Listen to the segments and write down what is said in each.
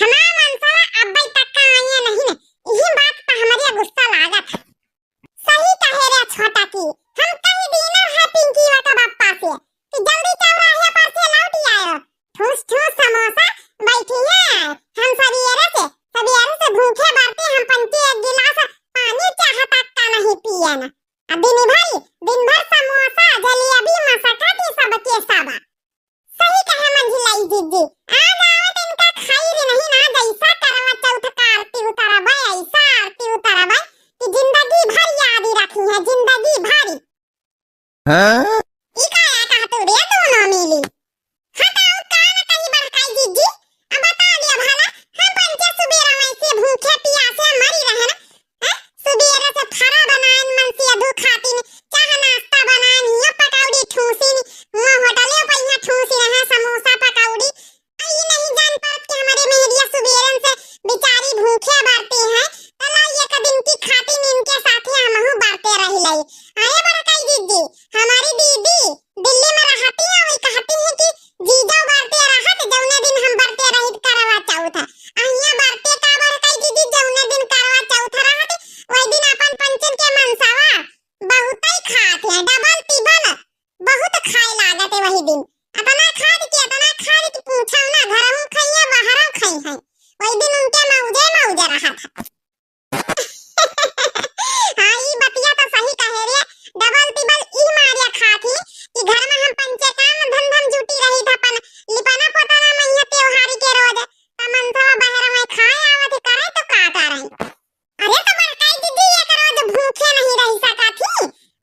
हमारा मनसावा अब्बाई तक का आया नहीं ने, यही बात पर हमारे गुस्सा लागा था। सही कहे रे छोटा की, हम कहीं दीना है पिंकी वा का बाप्पा से कि जल्दी चौराहे पर से लौट आए। ठूस ठूस समोसा बैठी है, हम सवेरे से भूखे मरते, हम पंचे एक गिलास पानी चाह तक का नहीं पिए ना। अब दिन भर समोसा जलेबी मसका के सबके सब। सही कहे मंझिलाई दीदी, आज आवत इनका खाई रे नहीं ना, जैसा करवा चौथ का आरती उतारबा, ऐसा आरती उतारबा कि जिंदगी भर याद रखी है, जिंदगी भर। हाँ? ई काया कहतू रे दोनों मिली। हटाओ कान कहीं बड़काई दीदी, अब बता दिया भला, हम पंचे सुबेरा में से भूखे प्यासे मरी रहे ना। सुबेरा से फरा बनाएन मन से अधू खाती ने, चाह नाश्ता बनाएन, यो पकौड़ी ठूसी ने, वहाँ होटले पर यहाँ ठूसी रहे समोसा पकौड़ी। आई नहीं जान पात कि हमारे मेहरिया सुबेरन से बेचारी भूखे बढ़ते हैं, तला एक दिन की खाती ने इनके साथ ही हमहु बढ़ते रह लई। अरे बड़काई दीदी, हमारी दीदी दिल्ली में रहती है, वही कहती है कि जीजा बढ़ते रहत जौने दिन हम बढ़ते रहित करवा चौथ। अहिया बढ़ते का बड़काई दीदी जौने दिन करवा चौथ रहत, वही दिन अपन पंचन के मनसावा बहुत ही खात है, डबल टिबल बहुत खाए लागत है वही दिन। अतना खाद के पूछो ना, घरों खाइए बाहरों खाई है, वही दिन उनके मौजे रहा था। हाँ ई बतिया तो सही कहे रे, डबल टिबल ई मारिया खाती कि घर में हम पंचे काम धंधम जुटी रही था, अपन लिपना पोताना मैया त्योहारी के रोज तमनसा बाहर में खाए आवत करे तो का करे। अरे तो बड़काई दीदी एक रोज भूखे नहीं रह सका थी,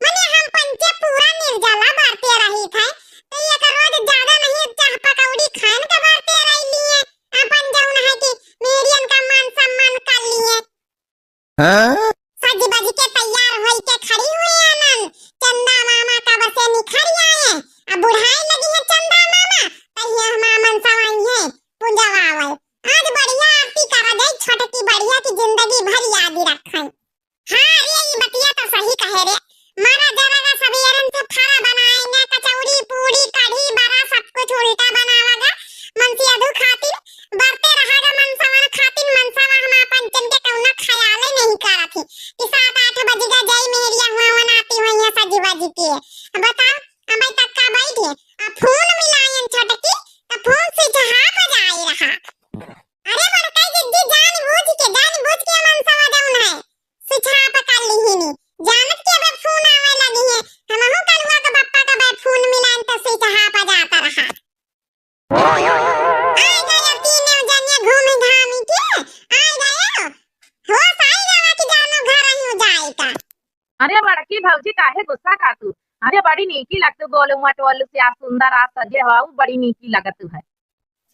मने हम पंचे पूरा निर्जला बढ़ते रही थे, तो एक रोज ज्यादा नहीं चाह पकौड़ी खान के बढ़ते रह लिए, अपन जौन है कि मेरियन का मान सम्मान कर लिए। हाँ? सज बज के तैयार होई के खड़ी हुई आनंद, चंदा मामा का बसे निखर आए, अब बुढ़ाई लगी है चंदा मामा, तहिया हमारा मनसावाई है पूजवावल। आज बढ़िया आरती करा जाए छोटकी बढ़िया की जिंदगी भर याद रखें। हाँ रे ये बतिया तो सही कहे रे, मारा जरा का सवेरन से फरा बनाएंगे, कचौड़ी पूरी कढ़ी बड़ा सब कुछ उल्टा बनावागा, मनसी अधू खातिर बढ़ते रहागा मनसावा खातिर। मनसावा हम पंचन के कौना ख्याल नहीं करा थी कि 7-8 बजे का जय मेहरिया हुआ बनाती हुई है सजी बजी के। अब बताओ अबे तक का बैठे, अब फोन मिलायन छोटकी, अब फोन से जहां पर जाए रहा। अरे बड़काई दीदी जान बूझ के मनसावा जौन है सुछा पकड़ ली ही नी, जानत के बे फोन आवे लगी है, हमहु कलवा के बप्पा का बे फोन मिलान तो से जहां पर जाता रहा। आई गया तीनों जने घूम घामी के, आई गया होश आई गया कि जानो घर ही जाए का। अरे बड़की भौजी काहे गुस्सा का तू? अरे बड़ी नीकी लगतू, गोलू मटोलू से आप सुंदर आप सजे हो, बड़ी नीकी लगत है।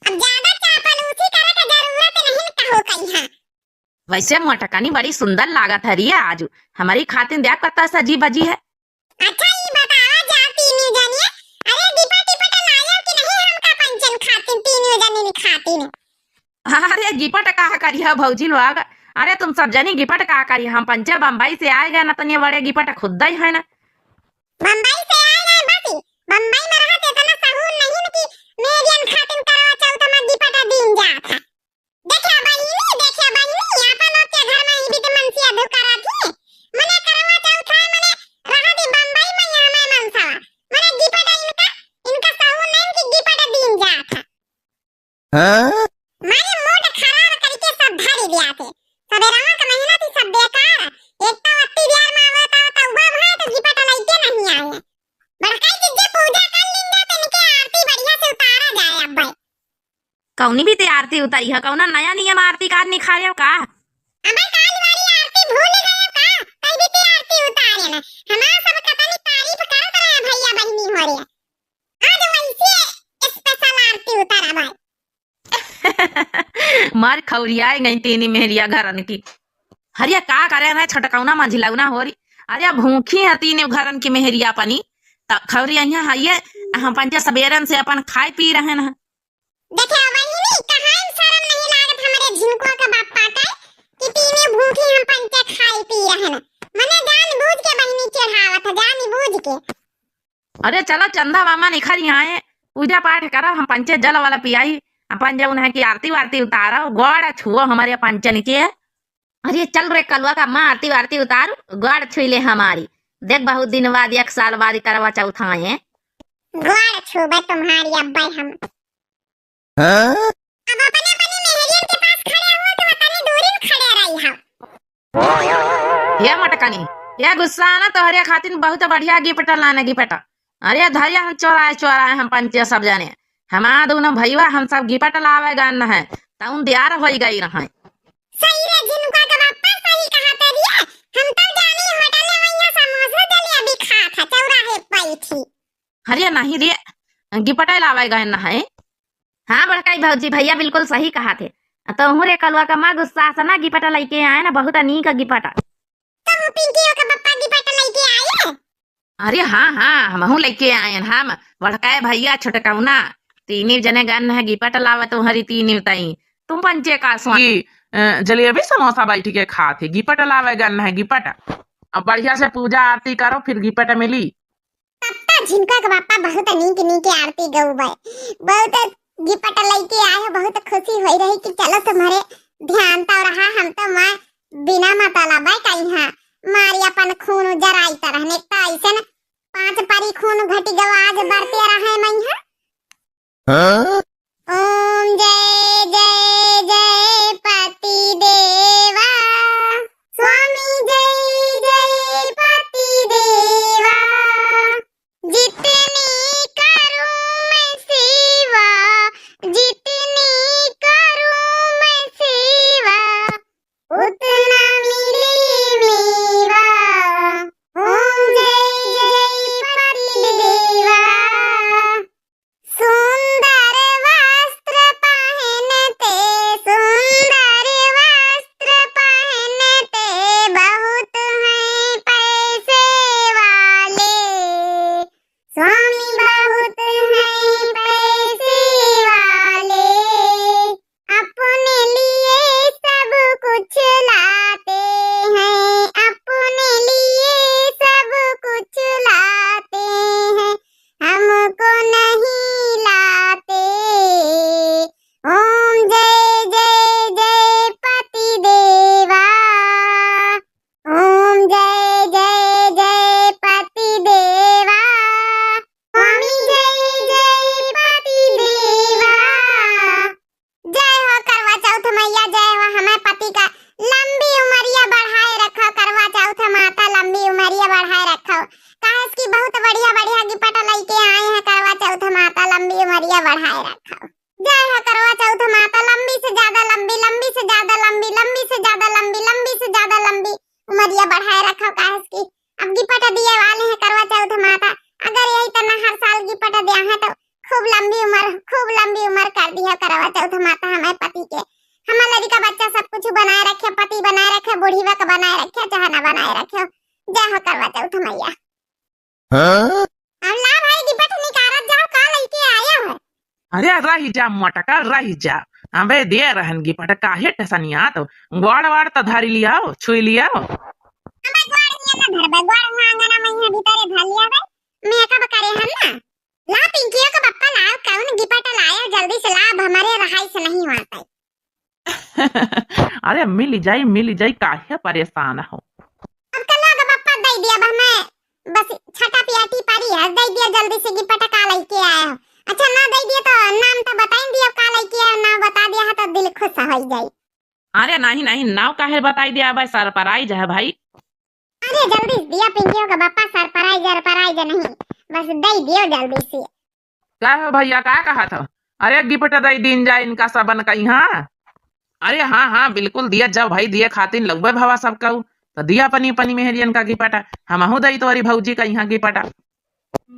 अब ज्यादा चापलूसी करे के जरूरत नहीं कहो कहीं है। वैसे मटकानी बड़ी सुंदर लागत है रिया, आज हमारी खातिर देख कत्ता सजी बजी है। अच्छा ये बतावा जा तीनों जने, अरे दीपा टिपट लाया कि नहीं हमका पंचन खातिर तीनों जने ने खातिर ने। अरे गिपट कहा करिया भौजी लोग, अरे तुम सब जनी गिपट कहा करिया, हम पंचे बम्बई से आए गए ना, तनिया बड़े गिपट खुद ही है ना। बम्बई से आए गए बसी, बम्बई में रहते इतना सहूर नहीं कि मेरियन खातिर करवा चौथ में दीपट दिन जाता। देखा बहिनी अपन लोग के घर में ही भी तो मनसी अधू करा थी, मने करवा चौथ है, मने रहा दी बम्बई में यहाँ में मनसावा, मने दीपट इनका सहूर नहीं कि दीपट दिन जाता। हाँ? मारे मूड खराब करके सब भर दिया थे, सबेरवा का महीना थी सब बेकार, एक तो अत्ती बिहार में आवता तो हुआ भाई तो दीपट लइके नहीं आए। बड़काई दीदी पूजा कर लेंगे तो इनके आरती बढ़िया से उतारा जाए। अब भाई कौनी भी ते आरती उतारी है, कौना नया नियम आरती का निखारे का? अबे काल वाली आरती भूल गए का, कई भी ते आरती उतारे ना, हमारा सब कतनी तारीफ करत रहे भैया बहनी हो रहे, आज वैसे स्पेशल आरती उतारा भाई। मार खौरिया गई तीनी मेहरिया घरन की। हरिया का करे ना छटकौना मंझिलौना हो रही, अरे भूखी है तीन घरन की मेहरिया पनी त खौरिया यहाँ हइये, हम पंचे सबेरन से अपन खाए पी रहे हैं। देखे बहिनी कहां शर्म नहीं लागत हमारे झिनको के बापा का कि तीने भूखी हम पंचे खाई पी रहे हैं, मने जान बूझ के बहिनी चढ़ावत है, जान बूझ के। अरे चलो चंदा मामा निखर यहाँ पूजा पाठ करो, हम पंचे जल वाला पियाई अपन जौन है कि आरती वारती उतारो गोड़ छुओ हमारे पंचन के। अरे चल रे कलवा का माँ आरती वारती उतार गोड़ छुई ले हमारी। देख बहुत दिन बाद 1 साल बाद करवा चौथ आए हैं। गोड़ छूबे तुम्हारी अब्बा हम। हाँ? अब अपने अपने मेहरियन के पास खड़े हो तो बताने दूरी में खड़े रही हो। ये मटकनी ये गुस्सा ना तोहरे खातिर बहुत बढ़िया गिफ्ट लाने गिफ्ट। अरे धैर्य हम चोराए चोराए हम पंचे सब जाने हमारा दोनों भैया हम सब गिफ्ट लावे गन है तउन दियार हो गई रहे। सही रे जिनुका का बापा सही कहा तेरिया। हम तो जानी होटल में वहीं समोसा जलेबी खा था चौराहे पे थी। अरे नहीं रे गिफ्ट लावे गन है। हाँ बड़काई भौजी भैया बिल्कुल सही कहा थे। तो हूँ रे कलवा का माँ गुस्सा से ना गिफ्ट लेके आए ना बहुत नीक गिफ्ट। तो हूँ पिंकियों का बापा गिफ्ट लेके आए। अरे हाँ हाँ हम लेके आए हैं हम बड़काए भैया छोटकौना तीन जने गन है गिफ्ट लावे तुम्हारी तीन तई तुम पंचे का जलेबी समोसा बैठ के खाते गिफ्ट लावे गन है गिफ्ट। अब बढ़िया से पूजा आरती करो फिर गिफ्ट मिली। तब झिनका का बापा बहुत नीक नीक आरती गौबे बहुत गिफ्ट लेके आए बहुत खुशी हो रही कि चलो तुम्हारे ध्यान तो रहा हम तो मैं बिना मतलब कहीं हाँ मारी अपन खून जराई रहने का ऐसे न 5 परी खून घटी गवाज बढ़ते रहे मैं हाँ? ओम जय जय जय पति देवा स्वामी जय जय पति देवा जितनी करूं मैं सेवा जितनी करूं मैं सेवा उतना मिले मेवा। ओम जय जय पति देवा सुंदर वस्त्र पहनते बहुत हैं पैसे वाले स्वामी बहुत हैं पैसे वाले अपने लिए सब कुछ लाते हैं अपने लिए सब कुछ लाते हैं हमको नहीं लाते। ओम जय जय जय पति देवा ओम जय जय जय पति देवा स्वामी जय जय पति देवा। जय हो करवा चौथ मैया जय हो हमें पति का लंबी उमरिया बढ़ाए रखो करवा चौथ माता लंबी उमरिया बढ़ाए रखो काहे की बहुत बढ़िया बढ़िया गिफ्ट लेके आए हैं करवा चौथ माता लंबी उमरिया बढ़ाए रखो। जय हो करवा चौथ माता लंबी से ज्यादा लंबी लंबी से ज्यादा लंबी लंबी से ज्यादा लंबी लंबी से ज्यादा लंबी उमरिया बढ़ाए रखो काहे की अब गिफ्ट दिए वाले हैं करवा चौथ माता अगर यही तरह हर साल गिफ्ट दिया है तो खूब लंबी उम्र कर दिया करवा चौथ माता हमारे पति के हमारे लड़का बच्चा सब कुछ बनाए रखे पति बनाए रखे बूढ़ी वक बनाए रखे जहाना बनाए रखे। जय हो करवा चौथ मैया। हाँ? अब ला भाई गिफ्ट निकालत जाओ का लेके आया है। अरे रही जा मटका रही जा अबे दे रहन गिफ्ट काहे टसनिया तो गोड़ वाड़ तो धरी लियाओ छुई लियाओ। अबे गोड़ निया ना धरबे गोड़ मांगना मैं भीतरे धर लिया बे मैं कब करे हम ना ला पिंकियों का पप्पा लाओ कौन गिफ्ट लाया जल्दी से ला अब हमारे रहाई से नहीं होता। अरे मिल जाई काहे परेशान हो। अब कल का पप्पा दे दिया अब मैं बस छटा पियाटी पारी है दे दिया जल्दी से गिफ्ट का लेके आया हो। अच्छा ना दे दिया तो नाम तो बता दिया का लेके आया ना बता दिया है तो दिल खुश हो जाए। अरे नहीं नाव काहे बताई दिया भाई सरप्राइज है भाई। अरे जल्दी दिया पिंकियों का पापा सरप्राइज नहीं बस दे दियो जल्दी से। क्या हो भैया क्या कहा था। अरे गिफ्ट दे दिन जाए इनका सबन कहीं। हाँ अरे हाँ बिल्कुल दिया जब भाई दिए खातिन लगभे भवा सबका तो दिया पनी पनी मेहरियन का गिफ्ट हमहू दई तो अरी भौजी का यहाँ गिफ्ट।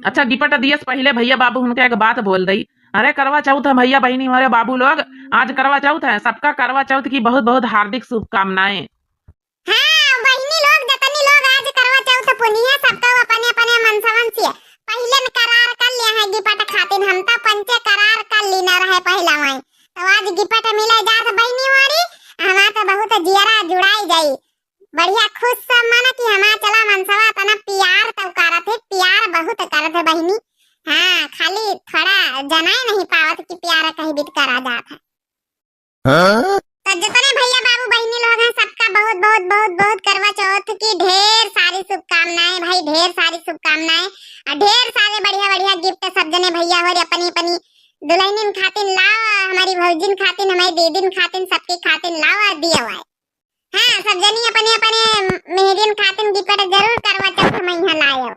अच्छा गिफ्ट दिए से पहले भैया बाबू उनके एक बात बोल दई। अरे करवा चौथ है भैया बहनी हमारे बाबू लोग आज करवा चौथ है सबका करवा चौथ की बहुत बहुत हार्दिक शुभकामनाएं। हाँ बहनी लोग जतनी लोग आज करवा चौथ पुनिया सबका अपने अपने मनसवन से पहले में करार कर लिया है गिफ्ट खातिन हम तो पंचे करार कर लेना रहे पहला में तो आज गिफ्ट मिले जात बहनी वाली हमारा तो बहुत जियरा जुड़ाई गई बढ़िया खुश सब माना कि हमारा चला मनसवा तना प्यार तो करत है प्यार बहुत करत है बहनी हाँ खाली थोड़ा जनाए नहीं पावत कि प्यारा कहीं बीत करा जात है। Huh? तो जितने भैया बाबू बहनी लोग हैं सबका बहुत बहुत बहुत बहुत करवा चौथ की ढेर सारी शुभकामनाएं भाई, ढेर सारी शुभकामनाएं और ढेर सारे बढ़िया बढ़िया गिफ्ट सब जने भैया हो अपनी अपनी दुल्हनिन खातिन लावा, हमारी भौजिन खातिन, हमारी दीदीन खातिन, सबकी खातिन लावा दिया हुआ है। हाँ सब जनी अपने अपने मेहरियन खातिन गिफ्ट जरूर करवा चौथ में यहाँ लाए हो,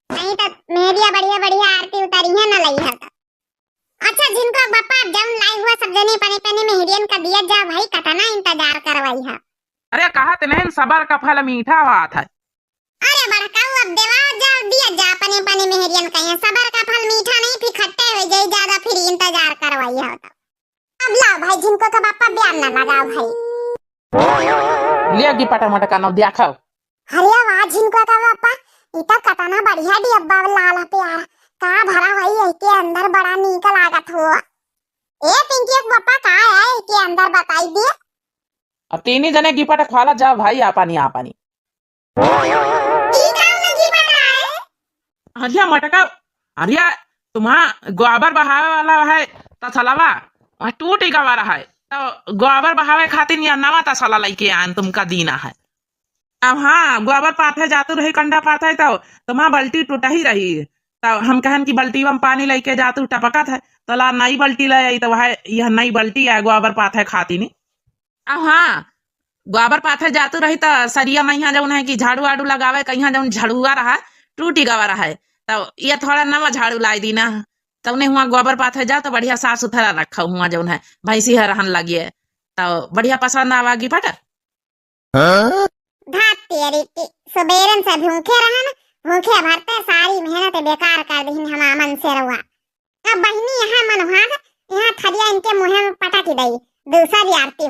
नहीं तो मेहरिया बढ़िया बढ़िया आरती उतारी है ना लई है। अच्छा जिनको बापा जम लाई हुआ सब जने पने पने मेहरियन का दिया जा भाई, कतना इंतजार करवाई है। अरे कहत नहीं सबर का फल मीठा बात है। अरे बड़काऊ अब देवा जा दिया जा पने पने मेहरियन का, यहाँ सबर का फल मीठा नहीं फिर खट्टे हो जाए ज्यादा, फिर इंतजार करवाई है। अब लाओ भाई जिनको का बापा बयान ना लगाओ भाई, लिया की पटा मटका नव दिया खाओ। हरिया वाह जिनको का बापा इतना कतना बढ़िया डिब्बा लाल प्यारा का भरा हुई है के अंदर, बड़ा नीक लागत हो। ए पिंकी के पापा का है के अंदर बताई दे। अब तीन जने की पटा खाला जा भाई आपानी आपानी। हरिया मटका हरिया तुम्हारा गोबर बहावे वाला है तसलावा टूट गवा रहा है, तो गोबर बहावे खातिर या नवा तसला लेके आन तुमका दीना है। अब हाँ गोबर पाथे जातू रही कंडा पाथे तो तुम्हारा बल्टी टूटा ही रही, तो हम कहन की बल्टी में पानी लेके जातू टपकत है, तो ला नई बल्टी ले आई तो वह यह नई बल्टी है गोबर पाथे खाती नहीं। अब हाँ गोबर पाथे जातू रही तो सरिया में यहाँ जौन है कि झाड़ू वाड़ू लगावे कहीं जौन झाड़ुआ रहा टूटी गवा रहा है, तो ये थोड़ा नवा झाड़ू लाई दी ना, तो उन्हें हुआ गोबर पाथे जा तो बढ़िया साफ सुथरा रखा हुआ जौन है भैंसी है रहन लगी है, तो बढ़िया पसंद आवागी पटर। Huh? धात तेरी की सुबेरन से भूखे रहन, भूखे भरते सारी मेहनत बेकार कर दीन हम मन से रहुआ। अब बहनी यहाँ मनभाग यहाँ थरिया इनके मुँह में पटक दई, दूसरी आरती